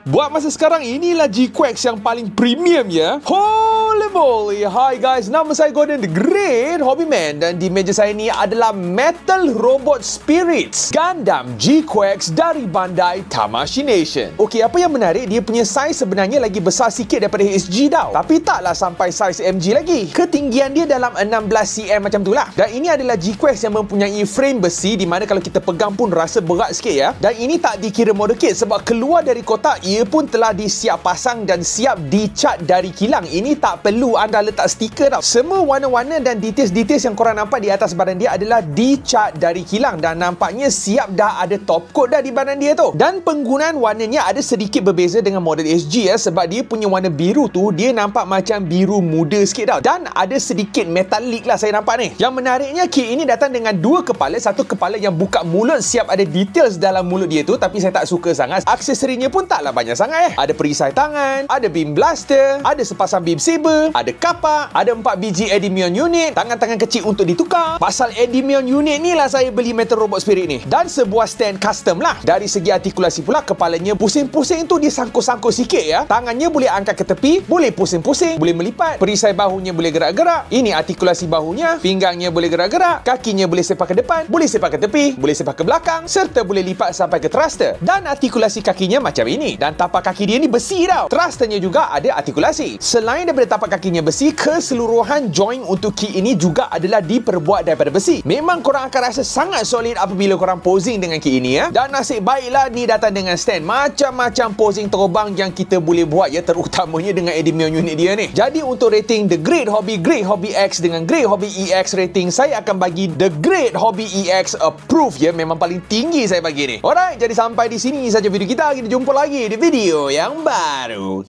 Buat masa sekarang, inilah G-Quax yang paling premium ya. Holy moly. Hi guys, nama saya Gordon The Great Hobbyman dan di meja saya ni adalah Metal Robot Spirits Gundam G-Quax dari Bandai Tamashii Nation. Okey, apa yang menarik, dia punya saiz sebenarnya lagi besar sikit daripada HG tau. Tapi taklah sampai saiz MG lagi. Ketinggian dia dalam 16cm macam tu lah. Dan ini adalah G-Quax yang mempunyai frame besi di mana kalau kita pegang pun rasa berat sikit ya. Dan ini tak dikira model kit sebab keluar dari kotak ia pun telah disiap pasang dan siap dicat dari kilang. Ini tak perlu anda letak stiker tau. Semua warna-warna dan details-details yang korang nampak di atas badan dia adalah dicat dari kilang dan nampaknya siap dah ada top coat dah di badan dia tu. Dan penggunaan warnanya ada sedikit berbeza dengan model SG ya, sebab dia punya warna biru tu dia nampak macam biru muda sikit tau. Dan ada sedikit metalik lah saya nampak ni. Yang menariknya, kit ini datang dengan dua kepala. Satu kepala yang buka mulut, siap ada details dalam mulut dia tu, tapi saya tak suka sangat. Aksesorinya pun taklah banyak sangat Ada perisai tangan, ada beam blaster, ada sepasang beam saber, ada kapak, ada 4 biji Endymion unit, tangan-tangan kecil untuk ditukar. Pasal Endymion unit ni lah saya beli Metal Robot Spirit ni. Dan sebuah stand custom lah. Dari segi artikulasi pula, kepalanya pusing-pusing tu dia sangkut-sangkut sikit ya. Tangannya boleh angkat ke tepi, boleh pusing-pusing, boleh melipat. Perisai bahunya boleh gerak-gerak. Ini artikulasi bahunya, pinggangnya boleh gerak-gerak, kakinya boleh sepak ke depan, boleh sepak ke tepi, boleh sepak ke belakang, serta boleh lipat sampai ke thruster. Dan artikulasi kakinya macam ini. Dan tapak kaki dia ni besi tau. Thrusternya juga ada artikulasi. Selain daripada tapak kakinya besi, keseluruhan joint untuk kit ini juga adalah diperbuat daripada besi. Memang korang akan rasa sangat solid apabila korang posing dengan kit ini ya. Dan nasib baiklah ni datang dengan stand. Macam-macam posing terbang yang kita boleh buat ya, terutamanya dengan Endymion unit dia ni. Jadi untuk rating The Great Hobby X dengan Great Hobby EX rating, saya akan bagi The Great Hobby EX approve ya. Memang paling tinggi saya bagi ni. Alright, jadi sampai di sini saja video kita. Kita jumpa lagi di video yang baru.